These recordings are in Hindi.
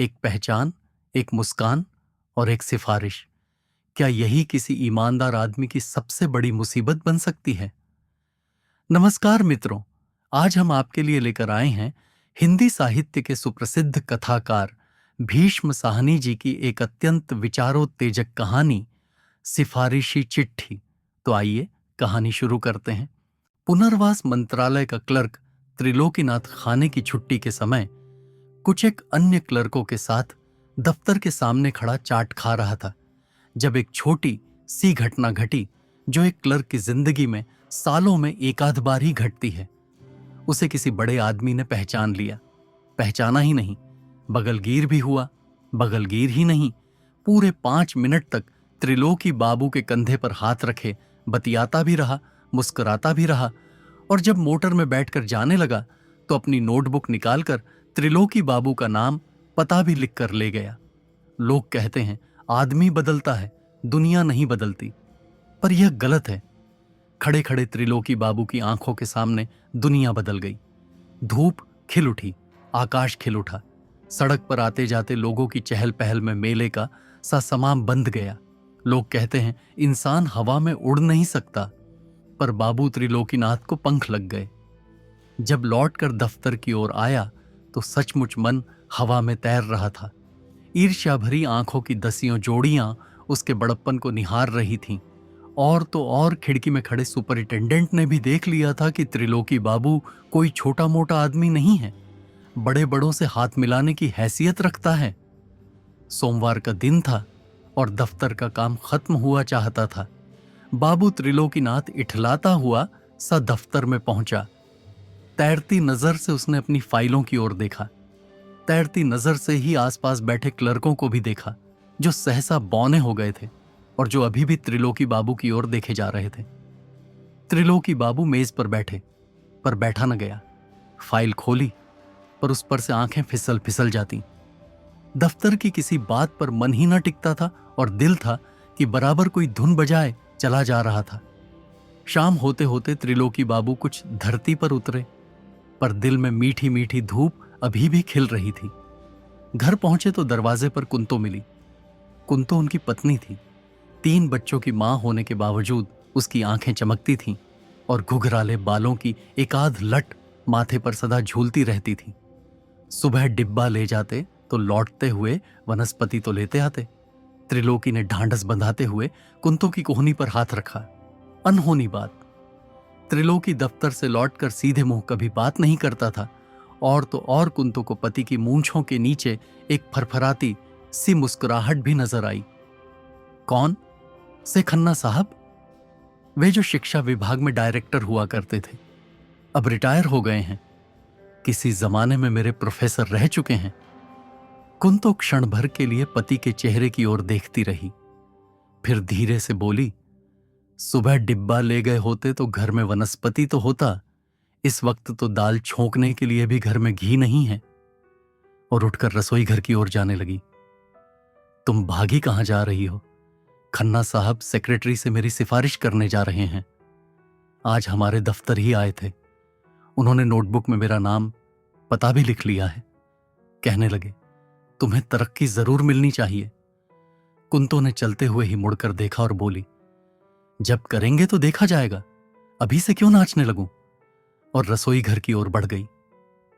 एक पहचान, एक मुस्कान और एक सिफारिश। क्या यही किसी ईमानदार आदमी की सबसे बड़ी मुसीबत बन सकती है? नमस्कार मित्रों, आज हम आपके लिए लेकर आए हैं हिंदी साहित्य के सुप्रसिद्ध कथाकार भीष्म साहनी जी की एक अत्यंत विचारोत्तेजक कहानी, सिफारिशी चिट्ठी। तो आइए कहानी शुरू करते हैं। पुनर्वास मंत्रालय का क्लर्क त्रिलोकीनाथ खाने की छुट्टी के समय कुछ एक अन्य क्लर्कों के साथ दफ्तर के सामने खड़ा चाट खा रहा था, जब एक छोटी सी घटना घटी जो एक क्लर्क की जिंदगी में सालों में एकाध बार ही घटती है। उसे किसी बड़े आदमी ने पहचान लिया। पहचाना ही नहीं, बगलगीर भी हुआ। बगलगीर ही नहीं, पूरे 5 मिनट तक त्रिलोकी बाबू के कंधे पर हाथ रखे बतियाता भी रहा, मुस्कुराता भी रहा, और जब मोटर में बैठकर जाने लगा तो अपनी नोटबुक निकालकर त्रिलोकी बाबू का नाम, पता भी लिख कर ले गया। लोग कहते हैं आदमी बदलता है, दुनिया नहीं बदलती, पर यह गलत है। खड़े खड़े त्रिलोकी बाबू की आंखों के सामने दुनिया बदल गई। धूप खिल उठी, आकाश खिल उठा। सड़क पर आते जाते लोगों की चहल पहल में मेले का सा समाम बंध गया। लोग कहते हैं इंसान हवा में उड़ नहीं सकता, पर बाबू त्रिलोकीनाथ को पंख लग गए। जब लौटकर दफ्तर की ओर आया तो सचमुच मन हवा में तैर रहा था। ईर्ष्या भरी आंखों की दसियों जोड़ियां उसके बड़प्पन को निहार रही थीं। और तो और खिड़की में खड़े सुपरिटेंडेंट ने भी देख लिया था कि त्रिलोकी बाबू कोई छोटा मोटा आदमी नहीं है, बड़े बड़ों से हाथ मिलाने की हैसियत रखता है। सोमवार का दिन था और दफ्तर का काम खत्म हुआ चाहता था। बाबू त्रिलोकीनाथ इठलाता हुआ सा दफ्तर में पहुंचा। तैरती नजर से उसने अपनी फाइलों की ओर देखा। तैरती नजर से ही आसपास बैठे क्लर्कों को भी देखा, जो सहसा बौने हो गए थे और जो अभी भी त्रिलोकी बाबू की ओर देखे जा रहे थे। त्रिलोकी बाबू मेज पर बैठे, पर बैठा न गया। फाइल खोली, पर उस पर से आंखें फिसल फिसल जाती। दफ्तर की किसी बात पर मन ही न टिकता था और दिल था कि बराबर कोई धुन बजाए चला जा रहा था। शाम होते होते त्रिलोकी बाबू कुछ धरती पर उतरे, पर दिल में मीठी मीठी धूप अभी भी खिल रही थी। घर पहुंचे तो दरवाजे पर कुंतो मिली। कुंतो उनकी पत्नी थी। 3 बच्चों की मां होने के बावजूद उसकी आंखें चमकती थीं और घुघराले बालों की एकाध लट माथे पर सदा झूलती रहती थी। सुबह डिब्बा ले जाते तो लौटते हुए वनस्पति तो लेते आते। त्रिलोकी ने ढांढस बंधाते हुए कुंतो की कोहनी पर हाथ रखा। अनहोनी बात, त्रिलोकी दफ्तर से लौटकर सीधे मुंह कभी बात नहीं करता था, और तो और कुंतो को पति की मूंछों के नीचे एक फरफराती सी मुस्कुराहट भी नजर आई। कौन? से खन्ना साहब, वे जो शिक्षा विभाग में डायरेक्टर हुआ करते थे, अब रिटायर हो गए हैं। किसी जमाने में मेरे प्रोफेसर रह चुके हैं। कुंतो क्षण भर के लिए पति के चेहरे की ओर देखती रही, फिर धीरे से बोली, सुबह डिब्बा ले गए होते तो घर में वनस्पति तो होता, इस वक्त तो दाल छोंकने के लिए भी घर में घी नहीं है। और उठकर रसोई घर की ओर जाने लगी। तुम भागी कहां जा रही हो? खन्ना साहब सेक्रेटरी से मेरी सिफारिश करने जा रहे हैं। आज हमारे दफ्तर ही आए थे। उन्होंने नोटबुक में मेरा नाम, पता भी लिख लिया है। कहने लगे तुम्हें तरक्की जरूर मिलनी चाहिए। कुंतो ने चलते हुए ही मुड़कर देखा और बोली, जब करेंगे तो देखा जाएगा, अभी से क्यों नाचने लगूं? और रसोई घर की ओर बढ़ गई।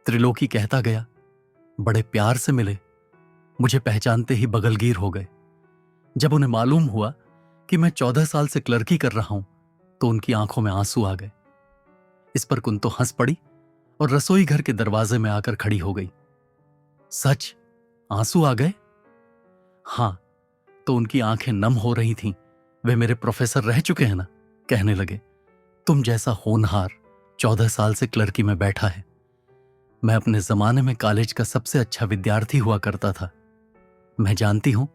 त्रिलोकी कहता गया, बड़े प्यार से मिले, मुझे पहचानते ही बगलगीर हो गए। जब उन्हें मालूम हुआ कि मैं 14 साल से क्लर्की कर रहा हूं तो उनकी आंखों में आंसू आ गए। इस पर कुंतो हंस पड़ी और रसोई घर के दरवाजे में आकर खड़ी हो गई। सच? आंसू आ गए? हां, तो उनकी आंखें नम हो रही थीं। वे मेरे प्रोफेसर रह चुके हैं ना। कहने लगे, तुम जैसा होनहार 14 साल से क्लर्की में बैठा है। मैं अपने जमाने में कॉलेज का सबसे अच्छा विद्यार्थी हुआ करता था। मैं जानती हूं।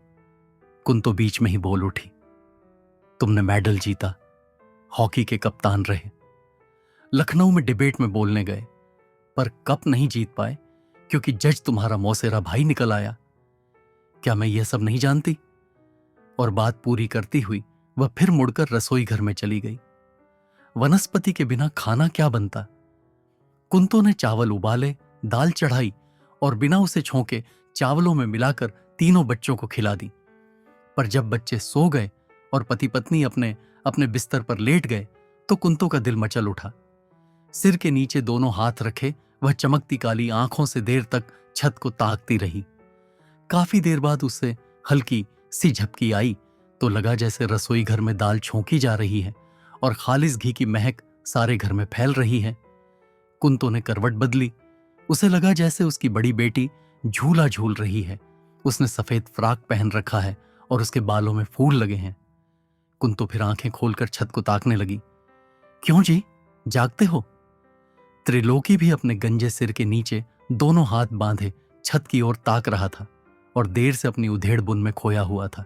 कुंतो बीच में ही बोल उठी, तुमने मेडल जीता, हॉकी के कप्तान रहे, लखनऊ में डिबेट में बोलने गए, पर कप नहीं जीत पाए क्योंकि जज तुम्हारा मौसेरा भाई निकल आया। क्या मैं यह सब नहीं जानती? और बात पूरी करती हुई वह फिर मुड़कर रसोई घर में चली गई। वनस्पति के बिना खाना क्या बनता? कुंतो ने चावल उबाले, दाल चढ़ाई और बिना उसे छोंके चावलों में मिलाकर तीनों बच्चों को खिला दी। पर जब बच्चे सो गए और पति पत्नी अपने अपने बिस्तर पर लेट गए तो कुंतो का दिल मचल उठा। सिर के नीचे दोनों हाथ रखे वह चमकती काली आंखों से देर तक छत को ताकती रही। काफी देर बाद उससे हल्की सी झपकी आई तो लगा जैसे रसोई घर में दाल छौंकी जा रही है और खालिस घी की महक सारे घर में फैल रही है। कुंतो ने करवट बदली। उसे लगा जैसे उसकी बड़ी बेटी झूला झूल रही है। उसने सफेद फ्राक पहन रखा है और उसके बालों में फूल लगे हैं। कुंतो फिर आंखें खोलकर छत को ताकने लगी। क्यों जी, जागते हो? त्रिलोकी भी अपने गंजे सिर के नीचे दोनों हाथ बांधे छत की ओर ताक रहा था और देर से अपनी उधेड़ बुन में खोया हुआ था।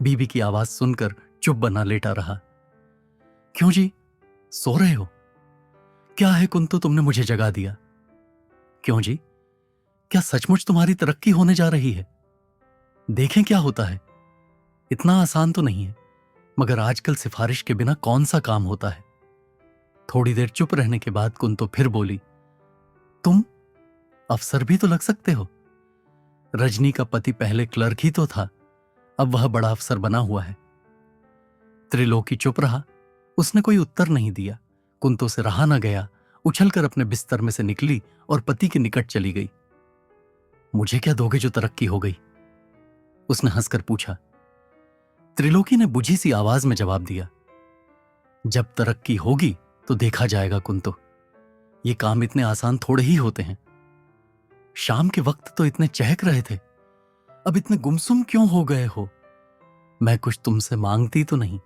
बीबी की आवाज सुनकर चुप बना लेटा रहा। क्यों जी, सो रहे हो? क्या है कुंतो, तुमने मुझे जगा दिया? क्यों जी, क्या सचमुच तुम्हारी तरक्की होने जा रही है? देखें क्या होता है। इतना आसान तो नहीं है, मगर आजकल सिफारिश के बिना कौन सा काम होता है। थोड़ी देर चुप रहने के बाद कुंतो फिर बोली, तुम अफसर भी तो लग सकते हो। रजनी का पति पहले क्लर्क ही तो था, अब वह बड़ा अफसर बना हुआ है। त्रिलोकी चुप रहा। उसने कोई उत्तर नहीं दिया। कुंतो से रहा न गया। उछलकर अपने बिस्तर में से निकली और पति के निकट चली गई। मुझे क्या दोगे जो तरक्की हो गई? उसने हंसकर पूछा। त्रिलोकी ने बुझी सी आवाज में जवाब दिया, जब तरक्की होगी तो देखा जाएगा कुंतो। ये काम इतने आसान थोड़े ही होते हैं। शाम के वक्त तो इतने चहक रहे थे, अब इतने गुमसुम क्यों हो गए हो? मैं कुछ तुमसे मांगती तो नहीं।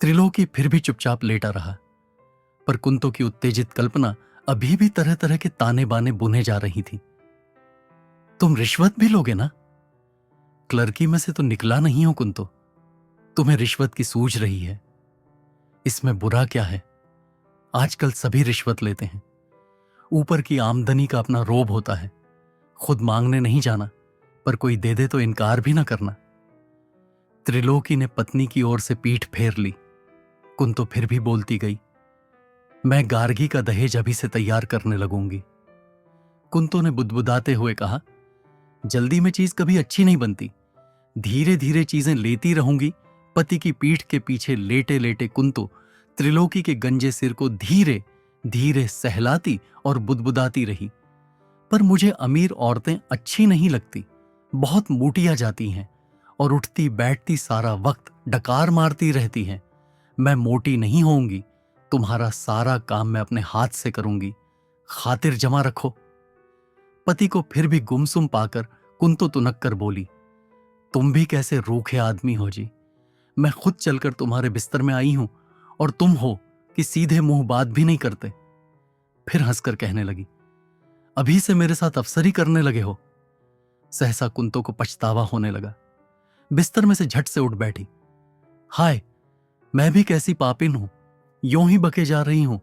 त्रिलोकी फिर भी चुपचाप लेटा रहा, पर कुंतो की उत्तेजित कल्पना अभी भी तरह तरह के ताने बाने बुने जा रही थी। तुम रिश्वत भी लोगे ना? क्लर्की में से तो निकला नहीं हो कुंतो। तुम्हें रिश्वत की सूझ रही है। इसमें बुरा क्या है? आजकल सभी रिश्वत लेते हैं। ऊपर की आमदनी का अपना रोब होता है। खुद मांगने नहीं जाना, पर कोई दे दे तो इनकार भी ना करना। त्रिलोकी ने पत्नी की ओर से पीठ फेर ली। कुंतो फिर भी बोलती गई, मैं गार्गी का दहेज अभी से तैयार करने लगूंगी। कुंतो ने बुदबुदाते हुए कहा, जल्दी में चीज कभी अच्छी नहीं बनती। धीरे धीरे चीजें लेती रहूंगी। पति की पीठ के पीछे लेटे लेटे कुंतो त्रिलोकी के गंजे सिर को धीरे धीरे सहलाती और बुदबुदाती रही। पर मुझे अमीर औरतें अच्छी नहीं लगती, बहुत मोटिया जाती हैं और उठती बैठती सारा वक्त डकार मारती रहती हैं। मैं मोटी नहीं होऊंगी। तुम्हारा सारा काम मैं अपने हाथ से करूंगी। खातिर जमा रखो। पति को फिर भी गुमसुम पाकर कुंतो तुनक कर बोली, तुम भी कैसे रूखे आदमी हो जी। मैं खुद चलकर तुम्हारे बिस्तर में आई हूं और तुम हो कि सीधे मुंह बात भी नहीं करते। फिर हंसकर कहने लगी, अभी से मेरे साथ अफसरी करने लगे हो। सहसा कुंतो को पछतावा होने लगा। बिस्तर में से झट से उठ बैठी। हाय, मैं भी कैसी पापिन हूं, यूं ही बके जा रही हूं।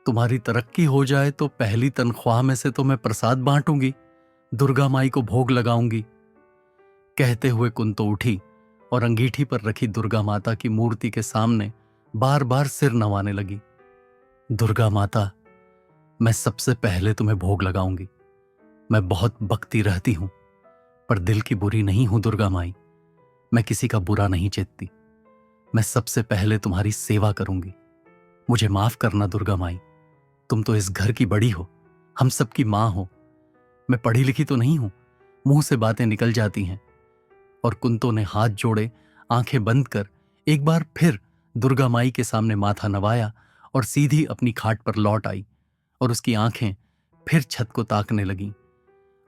तुम्हारी तरक्की हो जाए तो पहली तनख्वाह में से तो मैं प्रसाद बांटूंगी, दुर्गा माई को भोग लगाऊंगी। कहते हुए कुंतो उठी और अंगीठी पर रखी दुर्गा माता की मूर्ति के सामने बार बार सिर नवाने लगी। दुर्गा माता, मैं सबसे पहले तुम्हें भोग लगाऊंगी। मैं बहुत बकती रहती हूं, पर दिल की बुरी नहीं हूं दुर्गा माई। मैं किसी का बुरा नहीं चेतती। मैं सबसे पहले तुम्हारी सेवा करूंगी। मुझे माफ करना दुर्गा माई। तुम तो इस घर की बड़ी हो, हम सबकी मां हो। मैं पढ़ी लिखी तो नहीं हूं, मुंह से बातें निकल जाती हैं। और कुंतो ने हाथ जोड़े आंखें बंद कर एक बार फिर दुर्गा माई के सामने माथा नवाया और सीधी अपनी खाट पर लौट आई और उसकी आंखें फिर छत को ताकने लगीं।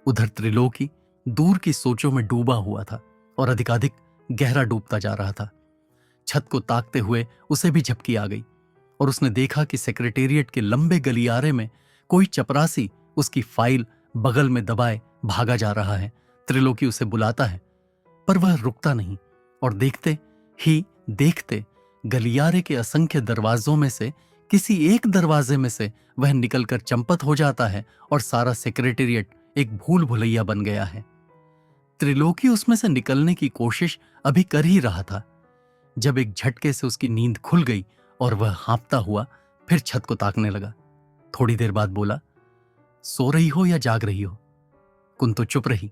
उधर त्रिलोकी दूर की सोचों में डूबा हुआ था और अधिकाधिक गहरा डूबता जा रहा था। छत को ताकते हुए उसे भी झपकी आ गई और उसने देखा कि सेक्रेटेरिएट के लंबे गलियारे में कोई चपरासी उसकी फाइल बगल में दबाए भागा जा रहा है। त्रिलोकी उसे बुलाता है, पर वह रुकता नहीं और देखते ही देखते गलियारे के असंख्य दरवाजों में से किसी एक दरवाजे में से वह निकलकर चंपत हो जाता है और सारा सेक्रेटेरिएट एक भूल भुलैया बन गया है। त्रिलोकी उसमें से निकलने की कोशिश अभी कर ही रहा था जब एक झटके से उसकी नींद खुल गई और वह हाँफता हुआ फिर छत को ताकने लगा। थोड़ी देर बाद बोला, सो रही हो या जाग रही हो? कुंतो चुप रही।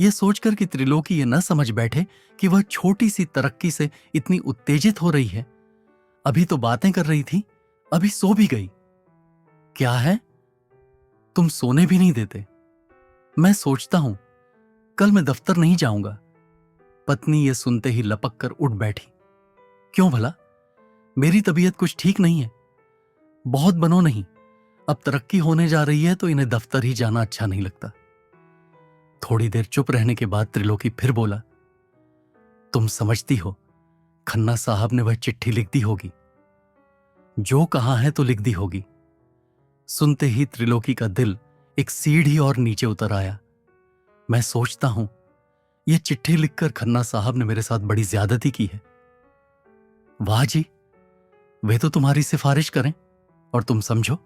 यह सोचकर कि त्रिलोकी ये न समझ बैठे कि वह छोटी सी तरक्की से इतनी उत्तेजित हो रही है। अभी तो बातें कर रही थी, अभी सो भी गई। क्या है? तुम सोने भी नहीं देते। मैं सोचता हूं कल मैं दफ्तर नहीं जाऊंगा। पत्नी ये सुनते ही लपक कर उठ बैठी। क्यों भला? मेरी तबीयत कुछ ठीक नहीं है। बहुत बनो नहीं, अब तरक्की होने जा रही है तो इन्हें दफ्तर ही जाना अच्छा नहीं लगता। थोड़ी देर चुप रहने के बाद त्रिलोकी फिर बोला, तुम समझती हो खन्ना साहब ने वह चिट्ठी लिख दी होगी, जो कहा है तो लिख दी होगी। सुनते ही त्रिलोकी का दिल एक सीढ़ी और नीचे उतर आया। मैं सोचता हूं यह चिट्ठी लिखकर खन्ना साहब ने मेरे साथ बड़ी ज्यादती की है। वाह जी, वे तो तुम्हारी सिफारिश करें और तुम समझो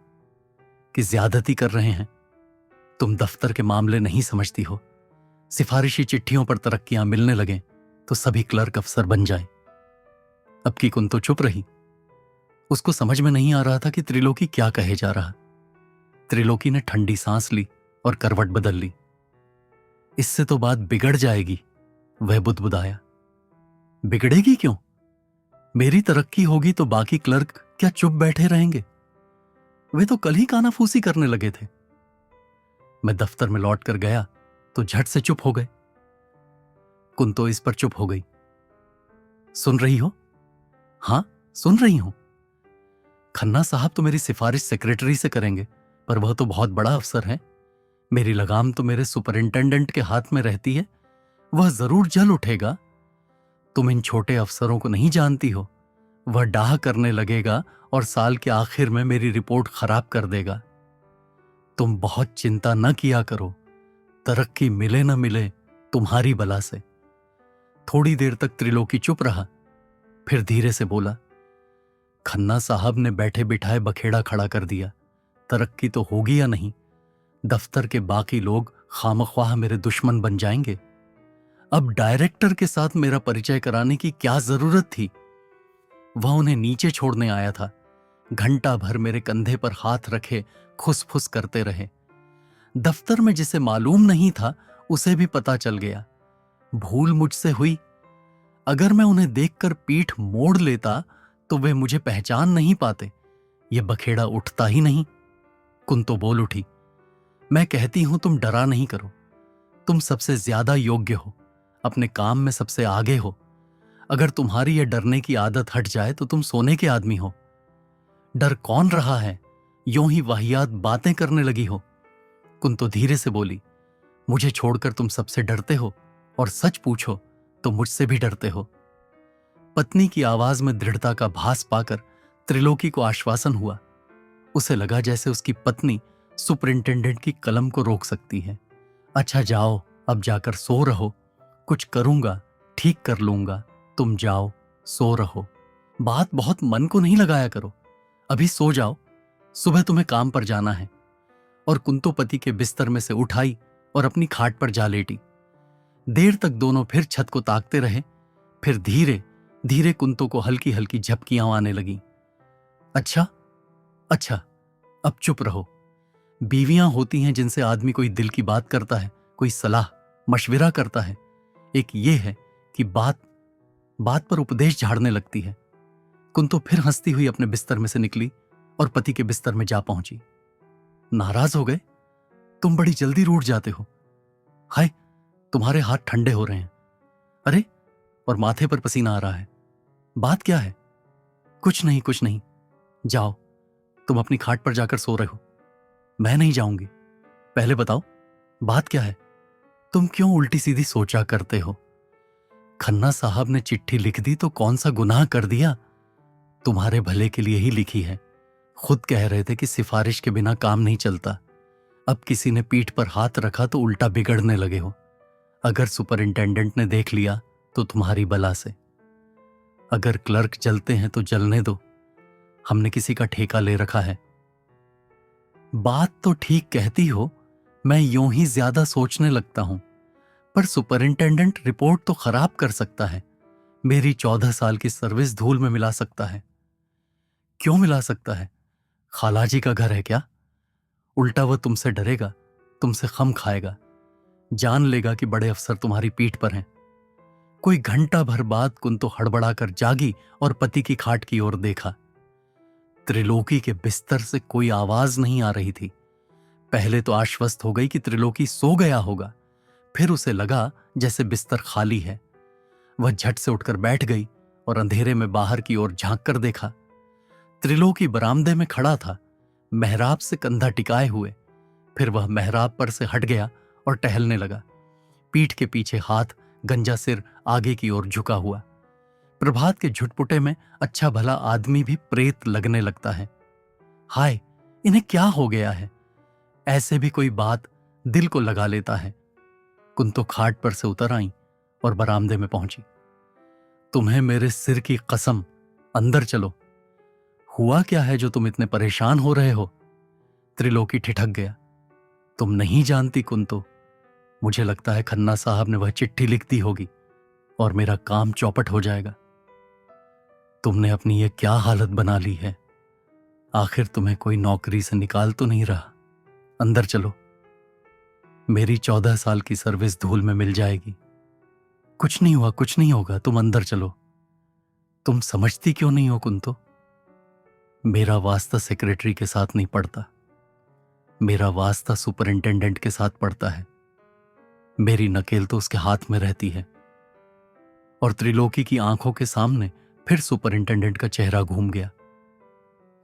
कि ज्यादती कर रहे हैं। तुम दफ्तर के मामले नहीं समझती हो। सिफारिशी चिट्ठियों पर तरक्कियां मिलने लगें तो सभी क्लर्क अफसर बन जाएं। अब की कुन तो चुप रही। उसको समझ में नहीं आ रहा था कि त्रिलोकी क्या कहे जा रहा। त्रिलोकी ने ठंडी सांस ली और करवट बदल ली। इससे तो बात बिगड़ जाएगी, वह बुदबुदाया। बिगड़ेगी क्यों? मेरी तरक्की होगी तो बाकी क्लर्क क्या चुप बैठे रहेंगे? वे तो कल ही कानाफूसी करने लगे थे। मैं दफ्तर में लौट कर गया तो झट से चुप हो गए। कुन तो इस पर चुप हो गई। सुन रही हो? हां, सुन रही हूं। खन्ना साहब तो मेरी सिफारिश सेक्रेटरी से करेंगे, पर वह तो बहुत बड़ा अफसर है। मेरी लगाम तो मेरे सुपरिंटेंडेंट के हाथ में रहती है, वह जरूर जल उठेगा। तुम इन छोटे अफसरों को नहीं जानती हो। वह डाह करने लगेगा और साल के आखिर में मेरी रिपोर्ट खराब कर देगा। तुम बहुत चिंता न किया करो, तरक्की मिले न मिले तुम्हारी बला से। थोड़ी देर तक त्रिलोकी चुप रहा, फिर धीरे से बोला, खन्ना साहब ने बैठे बिठाए बखेड़ा खड़ा कर दिया। तरक्की तो होगी या नहीं? दफ्तर के बाकी लोग खामख्वाह मेरे दुश्मन बन जाएंगे। अब डायरेक्टर के साथ मेरा परिचय कराने की क्या जरूरत थी? वह उन्हें नीचे छोड़ने आया था। घंटा भर मेरे कंधे पर हाथ रखे खुसफुस करते रहे। दफ्तर में जिसे मालूम नहीं था उसे भी पता चल गया। भूल मुझसे हुई। अगर मैं उन्हें देखकर पीठ मोड़ लेता तो वे मुझे पहचान नहीं पाते। यह बखेड़ा उठता ही नहीं। कुन तो बोल उठी, मैं कहती हूं तुम डरा नहीं करो। तुम सबसे ज्यादा योग्य हो, अपने काम में सबसे आगे हो। अगर तुम्हारी यह डरने की आदत हट जाए तो तुम सोने के आदमी हो। डर कौन रहा है? यूं ही वाहियात बातें करने लगी हो। कुन तो धीरे से बोली, मुझे छोड़कर तुम सबसे डरते हो और सच पूछो तो मुझसे भी डरते हो। पत्नी की आवाज में दृढ़ता का भास पाकर त्रिलोकी को आश्वासन हुआ। उसे लगा जैसे उसकी पत्नी सुपरिंटेंडेंट की कलम को रोक सकती है। अच्छा जाओ, अब जाकर सो रहो। कुछ करूंगा, ठीक कर लूंगा। तुम जाओ, सो रहो। बात बहुत मन को नहीं लगाया करो। अभी सो जाओ, सुबह तुम्हें काम पर जाना है। और कुंतो पति के बिस्तर में से उठाई और अपनी खाट पर जा लेटी। देर तक दोनों फिर छत को ताकते रहे। फिर धीरे धीरे कुंतो को हल्की हल्की झपकियां आने लगीं। अच्छा अच्छा, अब चुप रहो। बीवियां होती हैं जिनसे आदमी कोई दिल की बात करता है, कोई सलाह मशविरा करता है। एक ये है कि बात बात पर उपदेश झाड़ने लगती है। कुंतो फिर हंसती हुई अपने बिस्तर में से निकली और पति के बिस्तर में जा पहुंची। नाराज हो गए? तुम बड़ी जल्दी रूठ जाते हो। हाय, तुम्हारे हाथ ठंडे हो रहे हैं। अरे, और माथे पर पसीना आ रहा है। बात क्या है? कुछ नहीं कुछ नहीं। जाओ, तुम अपनी खाट पर जाकर सो रहे हो। मैं नहीं जाऊंगी। पहले बताओ, बात क्या है? तुम क्यों उल्टी सीधी सोचा करते हो? खन्ना साहब ने चिट्ठी लिख दी तो कौन सा गुनाह कर दिया? तुम्हारे भले के लिए ही लिखी है। खुद कह रहे थे कि सिफारिश के बिना काम नहीं चलता। अब किसी ने पीठ पर हाथ रखा तो उल्टा बिगड़ने लगे हो। अगर सुपरिंटेंडेंट ने देख लिया तो तुम्हारी बला से। अगर क्लर्क जलते हैं तो जलने दो, हमने किसी का ठेका ले रखा है। बात तो ठीक कहती हो, मैं यूं ही ज्यादा सोचने लगता हूं। पर सुपरिंटेंडेंट रिपोर्ट तो खराब कर सकता है। मेरी 14 साल की सर्विस धूल में मिला सकता है। क्यों मिला सकता है? खालाजी का घर है क्या? उल्टा वह तुमसे डरेगा, तुमसे खम खाएगा। जान लेगा कि बड़े अफसर तुम्हारी पीठ पर हैं। कोई घंटा भर बाद कुंतो हड़बड़ाकर जागी और पति की खाट की ओर देखा। त्रिलोकी के बिस्तर से कोई आवाज नहीं आ रही थी। पहले तो आश्वस्त हो गई कि त्रिलोकी सो गया होगा, फिर उसे लगा जैसे बिस्तर खाली है। वह झट से उठकर बैठ गई और अंधेरे में बाहर की ओर झांक कर देखा। त्रिलोकी बरामदे में खड़ा था, मेहराब से कंधा टिकाए हुए। फिर वह मेहराब पर से हट गया और टहलने लगा, पीठ के पीछे हाथ, गंजा सिर आगे की ओर झुका हुआ। प्रभात के झुटपुटे में अच्छा भला आदमी भी प्रेत लगने लगता है। हाय, इन्हें क्या हो गया है? ऐसे भी कोई बात दिल को लगा लेता है। कुंतो खाट पर से उतर आई और बरामदे में पहुंची। तुम्हें मेरे सिर की कसम, अंदर चलो। हुआ क्या है जो तुम इतने परेशान हो रहे हो? त्रिलोकी ठिठक गया। तुम नहीं जानती कुंतो, मुझे लगता है खन्ना साहब ने वह चिट्ठी लिख दी होगी और मेरा काम चौपट हो जाएगा। तुमने अपनी ये क्या हालत बना ली है? आखिर तुम्हें कोई नौकरी से निकाल तो नहीं रहा? अंदर चलो, मेरी 14 साल की सर्विस धूल में मिल जाएगी। कुछ नहीं हुआ, कुछ नहीं होगा, तुम अंदर चलो। तुम समझती क्यों नहीं हो कुंतो? मेरा वास्ता सेक्रेटरी के साथ नहीं पड़ता, मेरा वास्ता सुपरिंटेंडेंट के साथ पड़ता है। मेरी नकेल तो उसके हाथ में रहती है। और त्रिलोकी की आंखों के सामने फिर सुपरिंटेंडेंट का चेहरा घूम गया।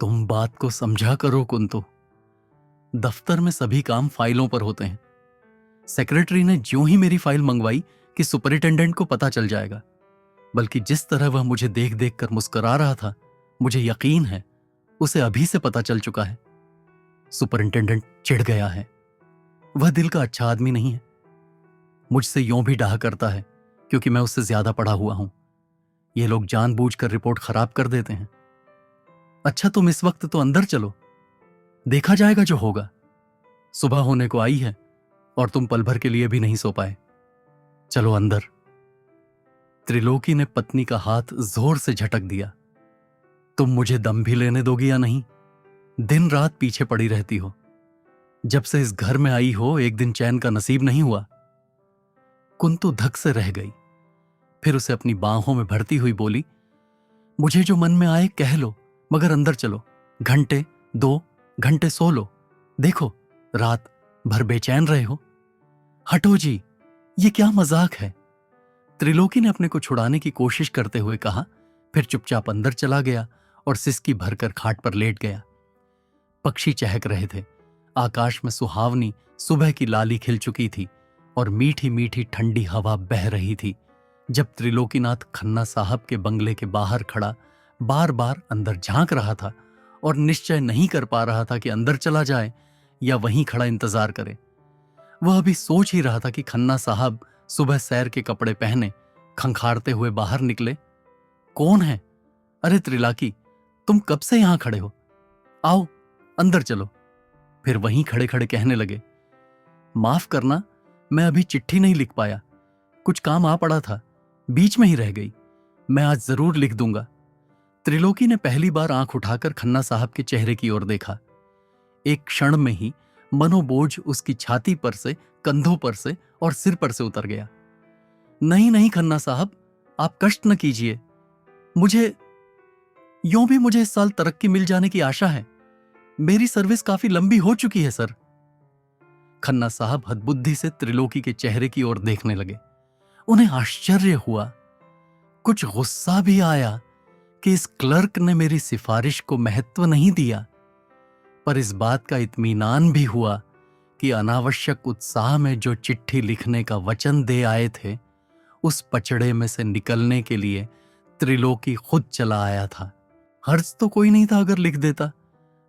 तुम बात को समझा करो कुंतो। दफ्तर में सभी काम फाइलों पर होते हैं। सेक्रेटरी ने ज्यों ही मेरी फाइल मंगवाई कि सुपरिंटेंडेंट को पता चल जाएगा। बल्कि जिस तरह वह मुझे देख देख कर मुस्कुरा रहा था, मुझे यकीन है उसे अभी से पता चल चुका है। सुपरिंटेंडेंट चिढ़ गया है। वह दिल का अच्छा आदमी नहीं है। मुझसे यूं भी डाह करता है क्योंकि मैं उससे ज्यादा पढ़ा हुआ हूं। ये लोग जानबूझकर रिपोर्ट खराब कर देते हैं। अच्छा, तुम इस वक्त तो अंदर चलो, देखा जाएगा जो होगा। सुबह होने को आई है और तुम पल भर के लिए भी नहीं सो पाए। चलो अंदर। त्रिलोकी ने पत्नी का हाथ जोर से झटक दिया। तुम मुझे दम भी लेने दोगी या नहीं? दिन रात पीछे पड़ी रहती हो। जब से इस घर में आई हो, एक दिन चैन का नसीब नहीं हुआ। कुंतु धक से रह गई। फिर उसे अपनी बाहों में भरती हुई बोली, मुझे जो मन में आए कह लो, मगर अंदर चलो। घंटे 2 घंटे सो लो। देखो, रात भर बेचैन रहे हो। हटो जी, ये क्या मजाक है? त्रिलोकी ने अपने को छुड़ाने की कोशिश करते हुए कहा, फिर चुपचाप अंदर चला गया और सिसकी भरकर खाट पर लेट गया। पक्षी चहक रहे थे। आकाश में सुहावनी सुबह की लाली खिल चुकी थी और मीठी मीठी ठंडी हवा बह रही थी। जब त्रिलोकीनाथ खन्ना साहब के बंगले के बाहर खड़ा बार बार अंदर झांक रहा था और निश्चय नहीं कर पा रहा था कि अंदर चला जाए या वहीं खड़ा इंतजार करे। वह अभी सोच ही रहा था कि खन्ना साहब सुबह सैर के कपड़े पहने खंखारते हुए बाहर निकले। कौन है? अरे त्रिलाकी, तुम कब से यहां खड़े हो? आओ अंदर चलो। फिर वहीं खड़े खड़े कहने लगे, माफ करना, मैं अभी चिट्ठी नहीं लिख पाया, कुछ काम आ पड़ा था, बीच में ही रह गई। मैं आज जरूर लिख दूंगा। त्रिलोकी ने पहली बार आंख उठाकर खन्ना साहब के चेहरे की ओर देखा। एक क्षण में ही मनोबोझ उसकी छाती पर से, कंधों पर से और सिर पर से उतर गया। नहीं नहीं खन्ना साहब, आप कष्ट न कीजिए। मुझे इस साल तरक्की मिल जाने की आशा है। मेरी सर्विस काफी लंबी हो चुकी है सर। खन्ना साहब हदबुद्धि से त्रिलोकी के चेहरे की ओर देखने लगे। उन्हें आश्चर्य हुआ, कुछ गुस्सा भी आया कि इस क्लर्क ने मेरी सिफारिश को महत्व नहीं दिया, पर इस बात का इत्मीनान भी हुआ कि अनावश्यक उत्साह में जो चिट्ठी लिखने का वचन दे आए थे, उस पचड़े में से निकलने के लिए त्रिलोकी खुद चला आया था। हर्ज तो कोई नहीं था अगर लिख देता,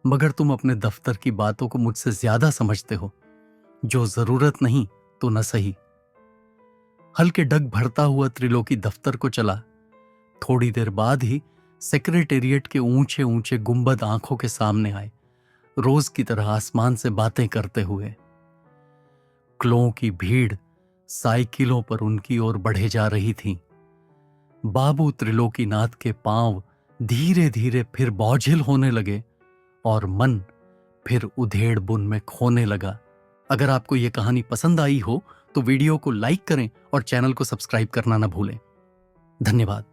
मगर तुम अपने दफ्तर की बातों को मुझसे ज्यादा समझते हो। जो जरूरत नहीं तो न सही। हल्के डग भरता हुआ त्रिलोकी दफ्तर को चला। थोड़ी देर बाद ही सेक्रेटेरिएट के ऊंचे ऊंचे गुंबद आंखों के सामने आए, रोज की तरह आसमान से बातें करते हुए। क्लों की भीड़ साइकिलों पर उनकी ओर बढ़े जा रही थी। बाबू त्रिलोकीनाथ के पांव धीरे धीरे फिर बोझिल होने लगे और मन फिर उधेड़ बुन में खोने लगा। अगर आपको यह कहानी पसंद आई हो तो वीडियो को लाइक करें और चैनल को सब्सक्राइब करना ना भूलें। धन्यवाद।